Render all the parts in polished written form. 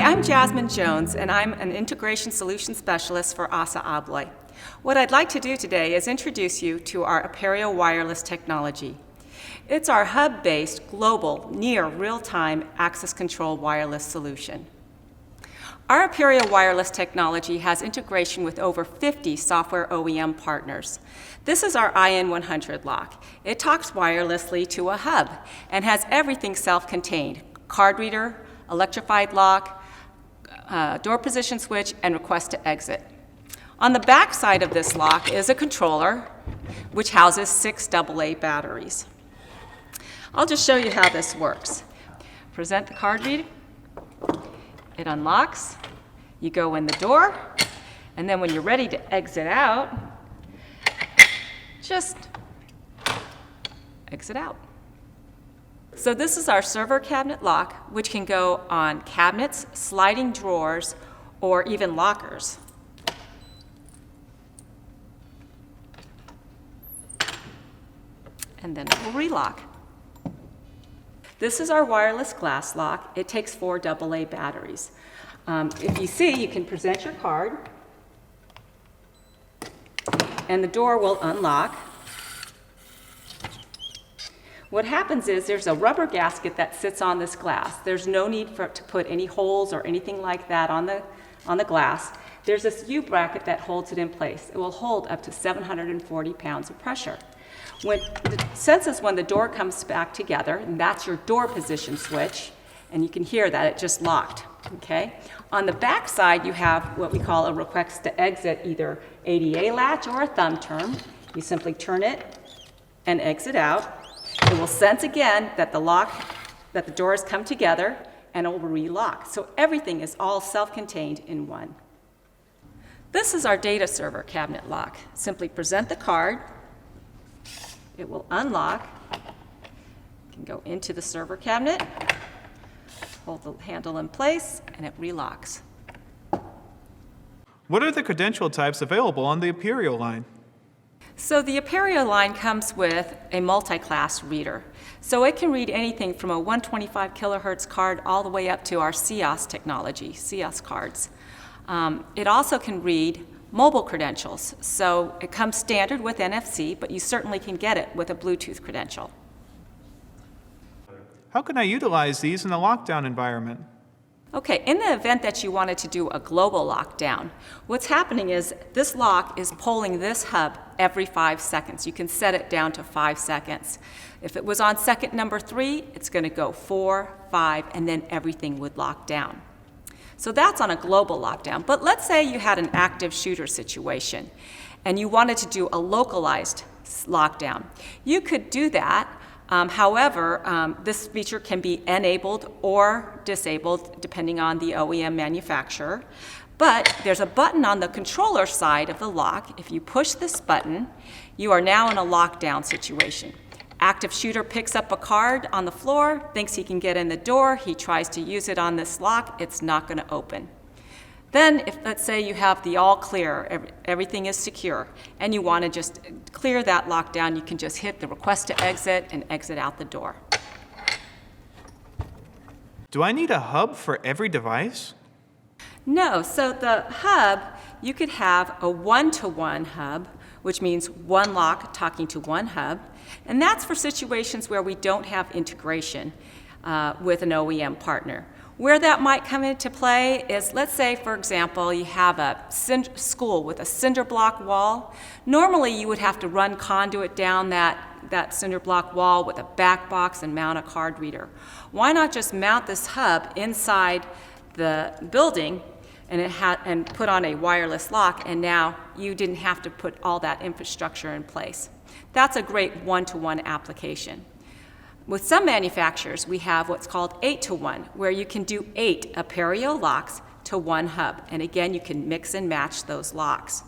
I'm Jasmine Jones, and I'm an Integration Solution Specialist for ASSA ABLOY. What I'd like to do today is introduce you to our Aperio wireless technology. It's our hub-based, global, near real-time access control wireless solution. Our Aperio wireless technology has integration with over 50 software OEM partners. This is our IN100 lock. It talks wirelessly to a hub and has everything self-contained: card reader, electrified lock, door position switch, and request to exit. On the back side of this lock is a controller which houses 6 AA batteries. I'll just show you how this works. Present the card reader, it unlocks, you go in the door, and then when you're ready to exit out, just exit out. So this is our server cabinet lock, which can go on cabinets, sliding drawers, or even lockers. And then it will relock. This is our wireless glass lock. It takes 4 AA batteries. If you see, you can present your card, and the door will unlock. What happens is there's a rubber gasket that sits on this glass. There's no need to put any holes or anything like that on the glass. There's this U-bracket that holds it in place. It will hold up to 740 pounds of pressure. When it senses when the door comes back together, and that's your door position switch, and you can hear that it just locked. Okay? On the back side, you have what we call a request to exit, either ADA latch or a thumb turn. You simply turn it and exit out. It will sense again that the doors come together, and it will relock. So everything is all self-contained in one. This is our data server cabinet lock. Simply present the card. It will unlock. You can go into the server cabinet, hold the handle in place, and it relocks. What are the credential types available on the Aperio line? So the Aperio line comes with a multi-class reader. So it can read anything from a 125 kilohertz card all the way up to our COS technology, COS cards. It also can read mobile credentials. So it comes standard with NFC, but you certainly can get it with a Bluetooth credential. How can I utilize these in a lockdown environment? Okay, in the event that you wanted to do a global lockdown, what's happening is this lock is polling this hub every 5 seconds. You can set it down to 5 seconds. If it was on second number 3, it's going to go 4, 5, and then everything would lock down. So that's on a global lockdown. But let's say you had an active shooter situation and you wanted to do a localized lockdown. You could do that. However, this feature can be enabled or disabled depending on the OEM manufacturer. But there's a button on the controller side of the lock. If you push this button, you are now in a lockdown situation. Active shooter picks up a card on the floor, thinks he can get in the door, he tries to use it on this lock, it's not going to open. Then, if let's say you have the all clear, everything is secure, and you want to just clear that lockdown, you can just hit the request to exit and exit out the door. Do I need a hub for every device? No, so the hub, you could have a one-to-one hub, which means one lock talking to one hub, and that's for situations where we don't have integration with an OEM partner. Where that might come into play is, let's say, for example, you have a school with a cinder block wall. Normally, you would have to run conduit down that cinder block wall with a back box and mount a card reader. Why not just mount this hub inside the building and put on a wireless lock, and now you didn't have to put all that infrastructure in place? That's a great one-to-one application. With some manufacturers, we have what's called 8-to-1, where you can do 8 Aperio locks to one hub. And again, you can mix and match those locks.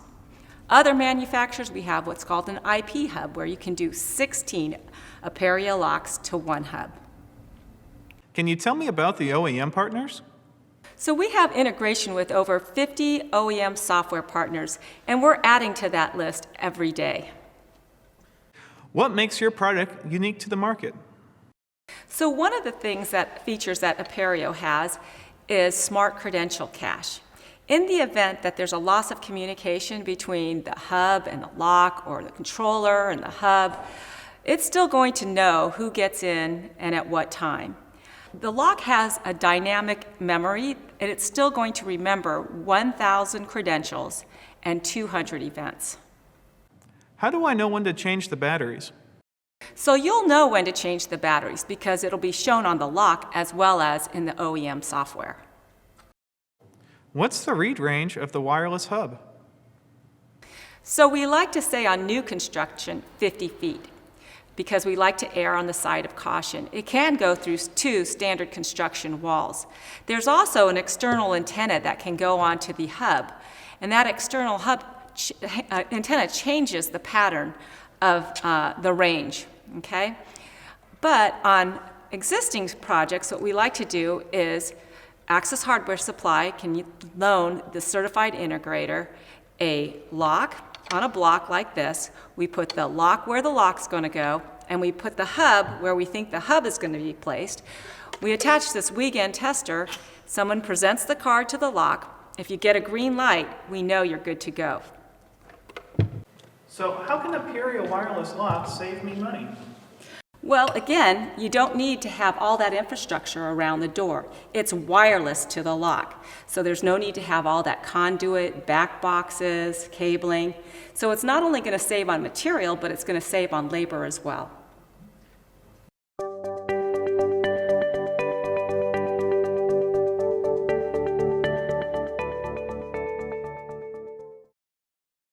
Other manufacturers, we have what's called an IP hub, where you can do 16 Aperio locks to one hub. Can you tell me about the OEM partners? So we have integration with over 50 OEM software partners, and we're adding to that list every day. What makes your product unique to the market? So one of the features that Aperio has is smart credential cache. In the event that there's a loss of communication between the hub and the lock, or the controller and the hub, it's still going to know who gets in and at what time. The lock has a dynamic memory, and it's still going to remember 1,000 credentials and 200 events. How do I know when to change the batteries? So you'll know when to change the batteries because it'll be shown on the lock as well as in the OEM software. What's the read range of the wireless hub? So we like to say on new construction 50 feet because we like to err on the side of caution. It can go through 2 standard construction walls. There's also an external antenna that can go onto the hub, and that external hub antenna changes the pattern of the range, okay? But on existing projects, what we like to do is Access Hardware Supply can loan the certified integrator a lock on a block like this. We put the lock where the lock's going to go, and we put the hub where we think the hub is going to be placed. We attach this weekend tester. Someone presents the card to the lock. If you get a green light, we know you're good to go. So how can Aperio wireless locks save me money? Well, again, you don't need to have all that infrastructure around the door. It's wireless to the lock, so there's no need to have all that conduit, back boxes, cabling. So it's not only going to save on material, but it's going to save on labor as well.